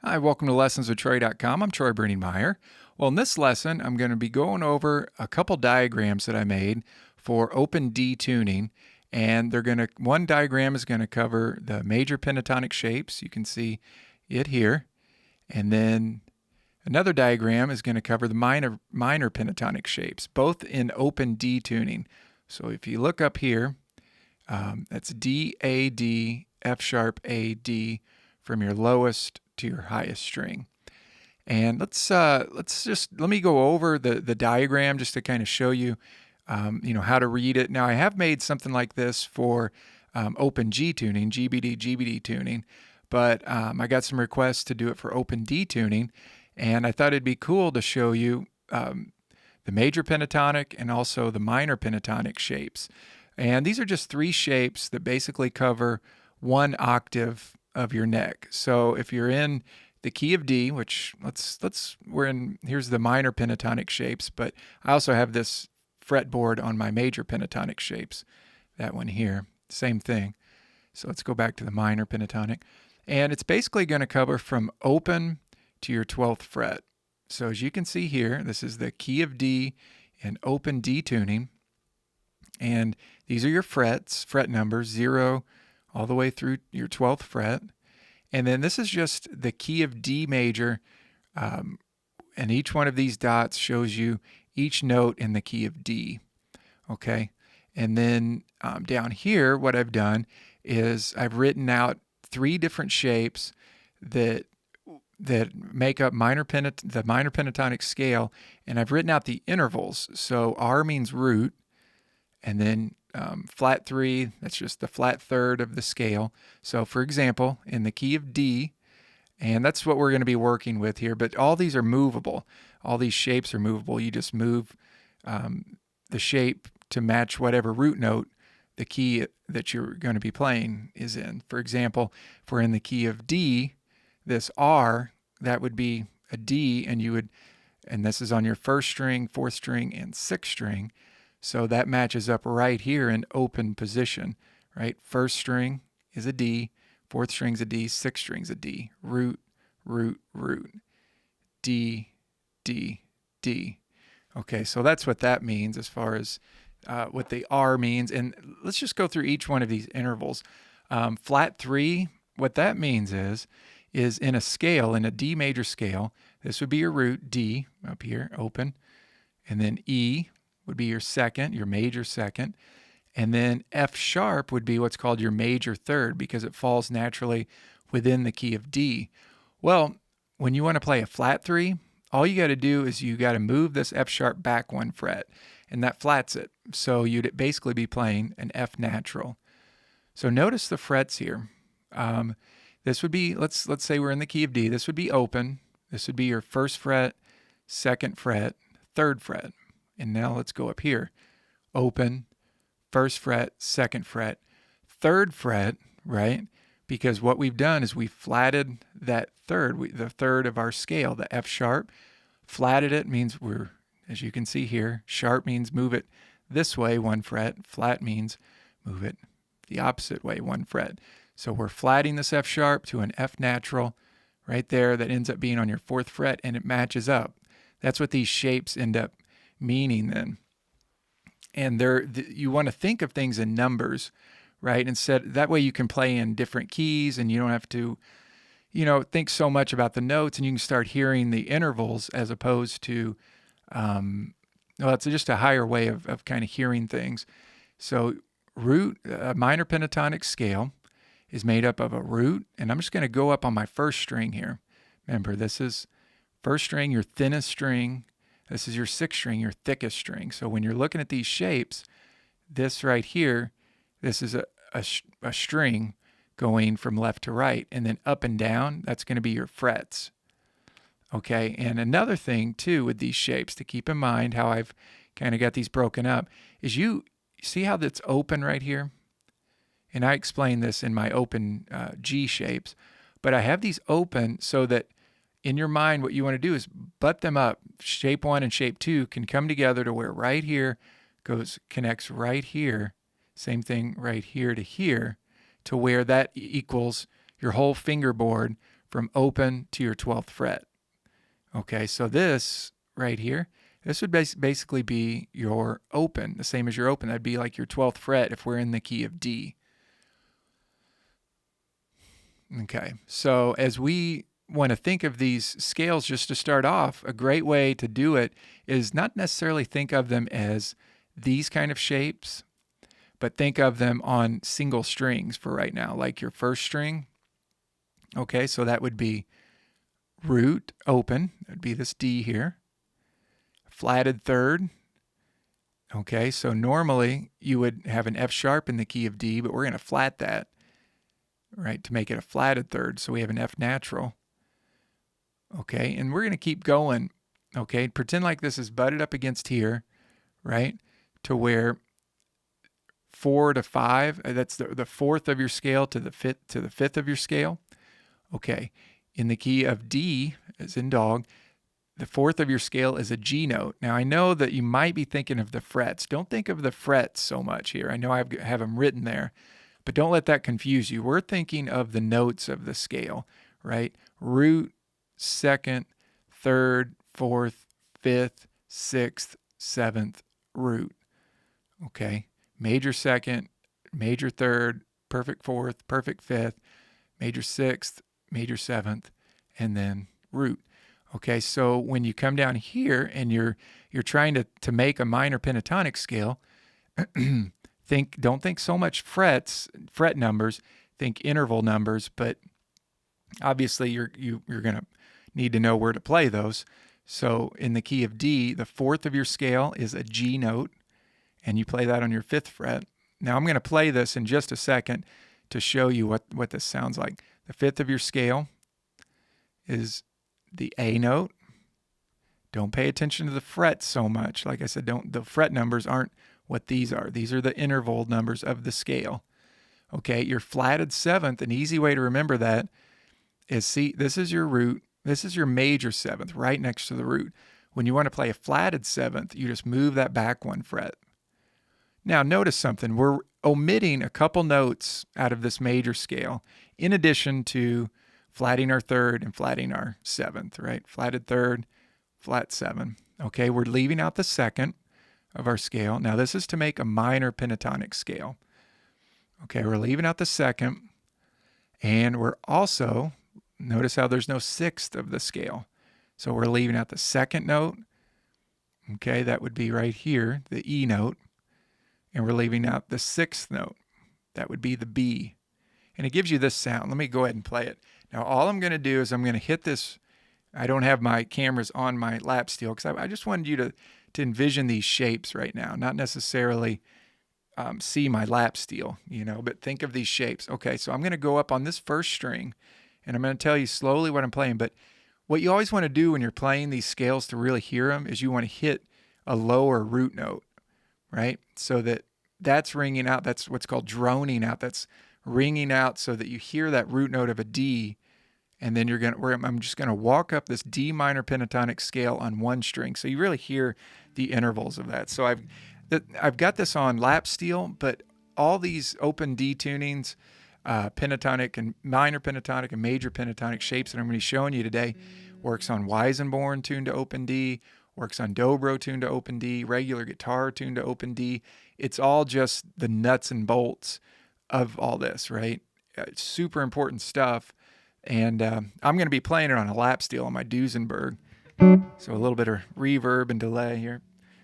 Hi, welcome to lessonswithtroy.com. I'm Troy Brenningmeyer. Well, in this lesson, I'm going to be going over a couple diagrams that I made for open D tuning. And one diagram is going to cover the major pentatonic shapes. You can see it here. And then another diagram is going to cover the minor pentatonic shapes, both in open D tuning. So if you look up here, that's D, A, D, F sharp, A, D from your lowest to your highest string. And let me go over the diagram just to kind of show you, how to read it. Now I have made something like this for open G tuning, GBD tuning, but I got some requests to do it for open D tuning, and I thought it'd be cool to show you the major pentatonic and also the minor pentatonic shapes. And these are just three shapes that basically cover one octave of your neck. So if you're in the key of D, which here's the minor pentatonic shapes, but I also have this fretboard on my major pentatonic shapes. That one here, same thing. So let's go back to the minor pentatonic. And it's basically going to cover from open to your 12th fret. So as you can see here, this is the key of D in open D tuning. And these are your frets, fret numbers, 0 all the way through your 12th fret. And then this is just the key of D major, and each one of these dots shows you each note in the key of D, okay? And then down here, what I've done is I've written out three different shapes that make up the minor pentatonic scale, and I've written out the intervals. So R means root, and then flat 3, that's just the flat third of the scale. So for example, in the key of D, and that's what we're going to be working with here, but all these are movable. All these shapes are movable. You just move the shape to match whatever root note the key that you're going to be playing is in. For example, if we're in the key of D, this R, that would be a D, and this is on your 1st string, 4th string, and 6th string. So that matches up right here in open position, right? 1st string is a D, 4th string is a D, 6th string is a D. Root, root, root. D, D, D. Okay, so that's what that means as far as what the R means. And let's just go through each one of these intervals. Flat 3, what that means is in a scale, in a D major scale, this would be your root, D, up here, open. And then E would be your second, your major second. And then F sharp would be what's called your major third because it falls naturally within the key of D. Well, when you want to play a flat 3, all you got to do is you got to move this F sharp back 1 fret, and that flats it. So you'd basically be playing an F natural. So notice the frets here. This would be, let's say we're in the key of D. This would be open. This would be your 1st fret, 2nd fret, 3rd fret. And now let's go up here. Open, 1st fret, 2nd fret, 3rd fret, right? Because what we've done is we flatted that third, the third of our scale, the F sharp. Flatted it means as you can see here, sharp means move it this way 1 fret. Flat means move it the opposite way 1 fret. So we're flatting this F sharp to an F natural right there that ends up being on your 4th fret, and it matches up. That's what these shapes end up meaning then. And you want to think of things in numbers, right? That way you can play in different keys and you don't have to, think so much about the notes, and you can start hearing the intervals as opposed to, it's just a higher way of kind of hearing things. So root, minor pentatonic scale is made up of a root, and I'm just going to go up on my 1st string here. Remember, this is 1st string, your thinnest string. This is your 6th string, your thickest string. So when you're looking at these shapes, this right here, this is a string going from left to right. And then up and down, that's going to be your frets. Okay, and another thing too with these shapes to keep in mind, how I've kind of got these broken up, is you see how that's open right here? And I explain this in my open G shapes. But I have these open so that in your mind, what you want to do is butt them up. Shape 1 and shape 2 can come together to where right here connects right here. Same thing right here to where that equals your whole fingerboard from open to your 12th fret. Okay, so this right here, this would basically be your open, the same as your open. That'd be like your 12th fret if we're in the key of D. Okay, so as we want to think of these scales just to start off, a great way to do it is not necessarily think of them as these kind of shapes, but think of them on single strings for right now, like your first string. Okay, so that would be root, open, that would be this D here, flatted third. Okay, so normally you would have an F sharp in the key of D, but we're going to flat that, right, to make it a flatted third. So we have an F natural. Okay, and we're going to keep going. Okay, pretend like this is butted up against here, right, to where 4 to 5, that's the fourth of your scale to the fifth of your scale. Okay, in the key of D, as in dog, the fourth of your scale is a G note. Now, I know that you might be thinking of the frets. Don't think of the frets so much here. I know I have them written there, but don't let that confuse you. We're thinking of the notes of the scale, right? Root, second, third, fourth, fifth, sixth, seventh, root. Okay, major second, major third, perfect fourth, perfect fifth, major sixth, major seventh, and then root. Okay, so when you come down here and you're trying to make a minor pentatonic scale, don't think so much fret numbers, think interval numbers, but obviously you're going to need to know where to play those. So in the key of D, the fourth of your scale is a G note, and you play that on your 5th fret. Now I'm going to play this in just a second to show you what this sounds like. The 5th of your scale is the A note. Don't pay attention to the frets so much. Like I said, the fret numbers aren't what these are. These are the interval numbers of the scale. Okay, your flatted 7th, an easy way to remember that is, see, this is your root. This is your major 7th right next to the root. When you want to play a flatted 7th, you just move that back 1 fret. Now notice something. We're omitting a couple notes out of this major scale in addition to flatting our 3rd and flatting our 7th, right? Flatted 3rd, flat 7. Okay, we're leaving out the 2nd of our scale. Now this is to make a minor pentatonic scale. Okay, we're leaving out the 2nd, and we're also, notice how there's no 6th of the scale. So we're leaving out the 2nd note. Okay, that would be right here, the E note. And we're leaving out the 6th note. That would be the B. And it gives you this sound. Let me go ahead and play it. Now all I'm going to do is I'm going to hit this. I don't have my cameras on my lap steel because I just wanted you to envision these shapes right now, not necessarily see my lap steel, but think of these shapes. Okay, so I'm going to go up on this first string, and I'm going to tell you slowly what I'm playing. But what you always want to do when you're playing these scales to really hear them is you want to hit a lower root note, right? So that's ringing out. That's what's called droning out. That's ringing out so that you hear that root note of a D, and then I'm just going to walk up this D minor pentatonic scale on 1 string. So you really hear the intervals of that. So I've got this on lap steel, but all these open D tunings, pentatonic and minor pentatonic and major pentatonic shapes that I'm going to be showing you today works on Weissenborn tuned to open D, works on dobro tuned to open D, regular guitar tuned to open D. It's all just the nuts and bolts of all this, right? It's super important stuff. And I'm going to be playing it on a lap steel on my Duesenberg. So a little bit of reverb and delay here.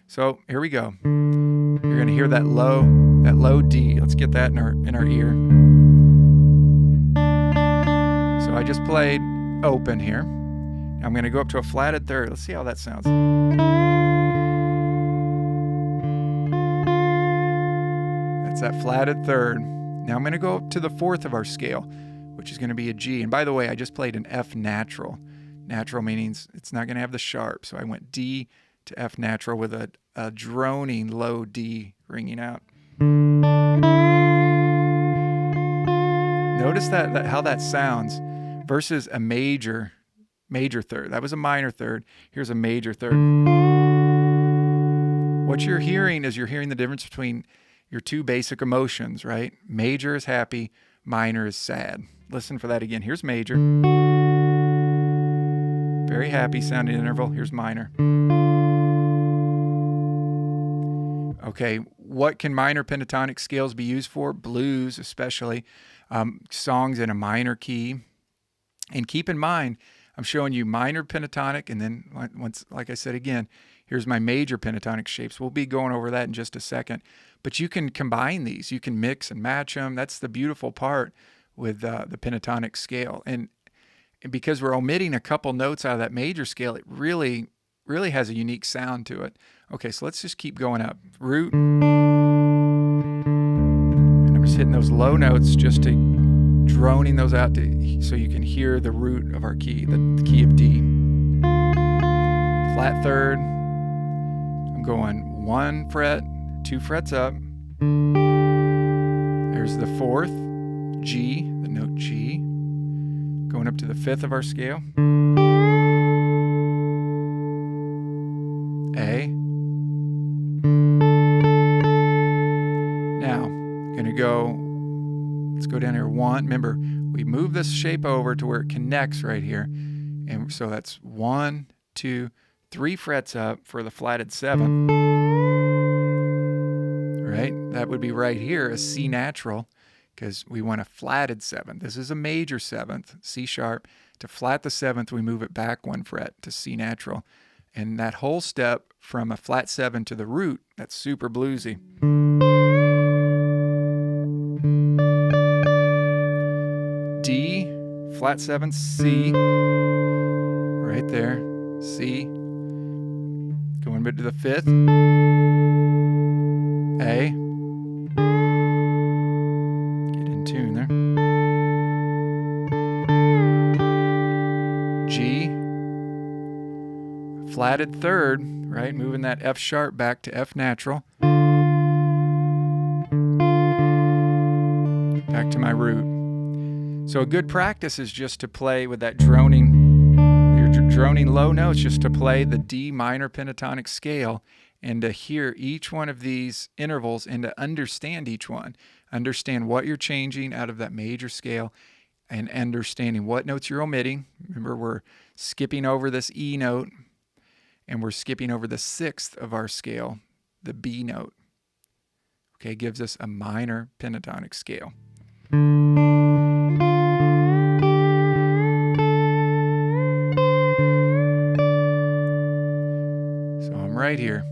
So here we go. You're going to hear that low D. Let's get that in our ear. So I just played open here. I'm going to go up to a flatted 3rd. Let's see how that sounds. That's that flatted 3rd. Now I'm going to go up to the 4th of our scale, which is going to be a G. And by the way, I just played an F natural. Natural means it's not going to have the sharp. So I went D to F natural with a droning low D ringing out. Notice that how that sounds versus a major 3rd. That was a minor 3rd. Here's a major 3rd. What you're hearing is you're hearing the difference between your 2 basic emotions, right? Major is happy, minor is sad. Listen for that again. Here's major. Very happy sounding interval. Here's minor. Okay, what can minor pentatonic scales be used for? Blues, especially. Songs in a minor key. And keep in mind, I'm showing you minor pentatonic, and then once, like I said again, here's my major pentatonic shapes. We'll be going over that in just a second. But you can combine these. You can mix and match them. That's the beautiful part with the pentatonic scale. And because we're omitting a couple notes out of that major scale, it really has a unique sound to it. Okay, so let's just keep going up. Root. And I'm just hitting those low notes just to droning those out so you can hear the root of our key, the key of D. Flat third. I'm going 1 fret, 2 frets up. There's the 4th, G, the note G. Going up to the 5th of our scale. A. Now, gonna go, let's go down here 1. Remember, we move this shape over to where it connects right here. And so that's 1, 2, 3 frets up for the flatted 7th. Right? That would be right here, a C natural, because we want a flatted 7th. This is a major 7th, C sharp. To flat the 7th, we move it back 1 fret to C natural. And that whole step from a flat 7 to the root, that's super bluesy. D, flat 7, C, right there, C. Going back to the 5th, A. Get in tune there. G, flatted 3rd, right? Moving that F sharp back to F natural. Back to my root. So a good practice is just to play with that droning low notes, just to play the D minor pentatonic scale and to hear each one of these intervals and to understand each one. Understand what you're changing out of that major scale and understanding what notes you're omitting. Remember, we're skipping over this E note and we're skipping over the 6th of our scale, the B note. Okay, gives us a minor pentatonic scale. Right here,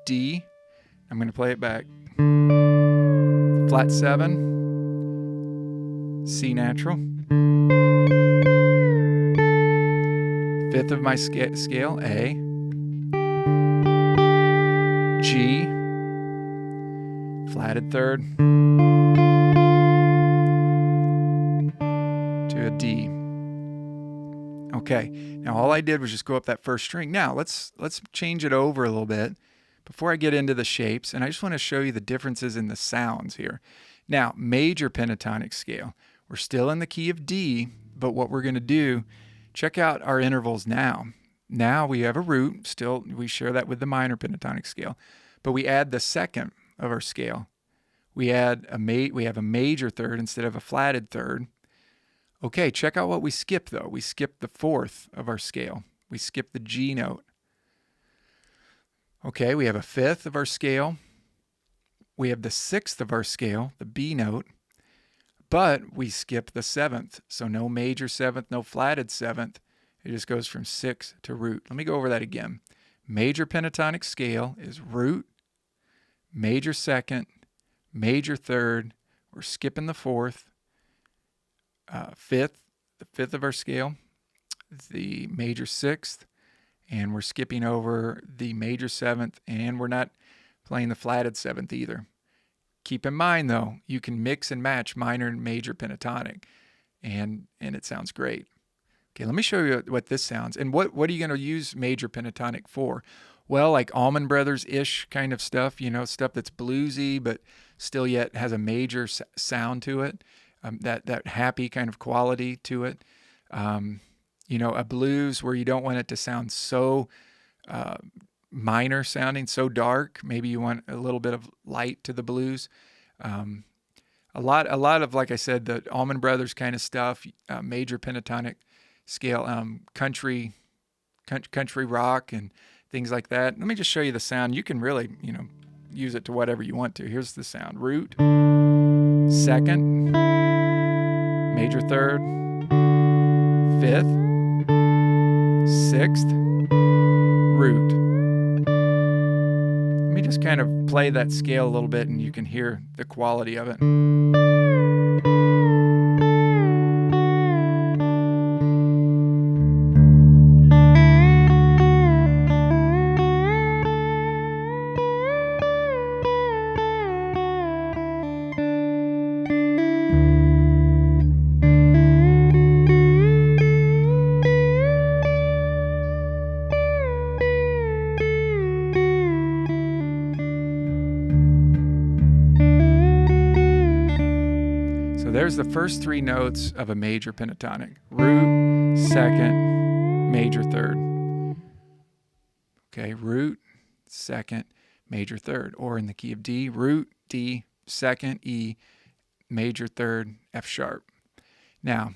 D, I'm going to play it back, flat 7, C natural, 5th of my scale, A, G, flatted 3rd, to a D. Okay, now all I did was just go up that first string. Now let's change it over a little bit before I get into the shapes, and I just want to show you the differences in the sounds here. Now, major pentatonic scale. We're still in the key of D, but what we're going to do, check out our intervals now. Now we have a root, still we share that with the minor pentatonic scale, but we add the 2nd of our scale. We have a major 3rd instead of a flatted 3rd. Okay, check out what we skip though. We skip the 4th of our scale. We skip the G note. Okay, we have a 5th of our scale. We have the 6th of our scale, the B note, but we skip the 7th. So no major 7th, no flatted 7th. It just goes from 6 to root. Let me go over that again. Major pentatonic scale is root, major 2nd, major 3rd. We're skipping the 4th. 5th, the 5th of our scale, the major 6th, and we're skipping over the major 7th, and we're not playing the flatted 7th either. Keep in mind, though, you can mix and match minor and major pentatonic, and it sounds great. Okay, let me show you what this sounds. And what are you going to use major pentatonic for? Well, like Allman Brothers-ish kind of stuff, stuff that's bluesy, but still yet has a major sound to it. That happy kind of quality to it. A blues where you don't want it to sound so minor sounding, so dark. Maybe you want a little bit of light to the blues. A lot of, like I said, the Allman Brothers kind of stuff, major pentatonic scale, country country rock and things like that. Let me just show you the sound. You can really, use it to whatever you want to. Here's the sound. Root, second, major third, fifth, sixth, root. Let me just kind of play that scale a little bit and you can hear the quality of it. So there's the first three notes of a major pentatonic. Root, second, major third. Okay, root, second, major third. Or in the key of D, root, D, second, E, major third, F sharp. Now,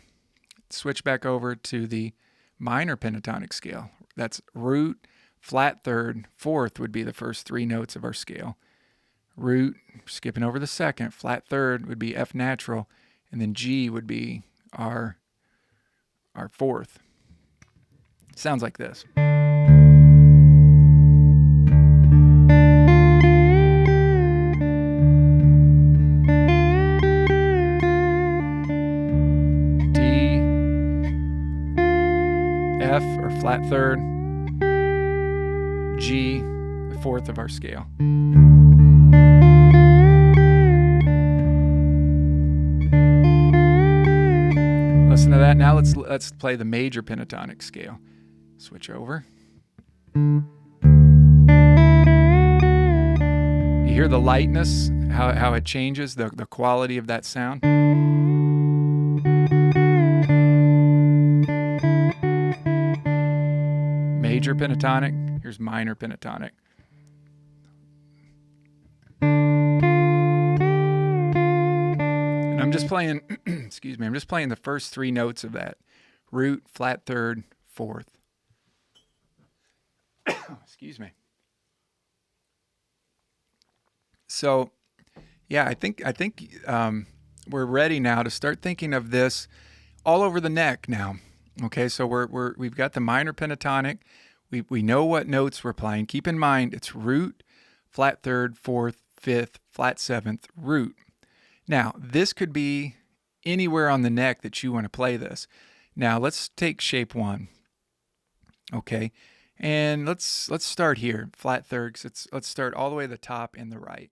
switch back over to the minor pentatonic scale. That's root, flat third, fourth would be the first three notes of our scale. Root, skipping over the second, flat third would be F natural, and then G would be our fourth. Sounds like this. D, F or flat third, G, the fourth of our scale. Listen to that. Now let's play the major pentatonic scale. Switch over. You hear the lightness, how it changes, the quality of that sound. Major pentatonic, here's minor pentatonic. And I'm just playing, excuse me, I'm just playing the first three notes of that. Root, flat third, fourth. Excuse me. So, yeah, I think we're ready now to start thinking of this all over the neck now. Okay, so we've got the minor pentatonic. We know what notes we're playing. Keep in mind it's root, flat third, fourth, fifth, flat seventh, root. Now, this could be anywhere on the neck that you want to play this. Now, let's take shape 1. Okay, and let's start here, flat third. Let's start all the way to the top and the right.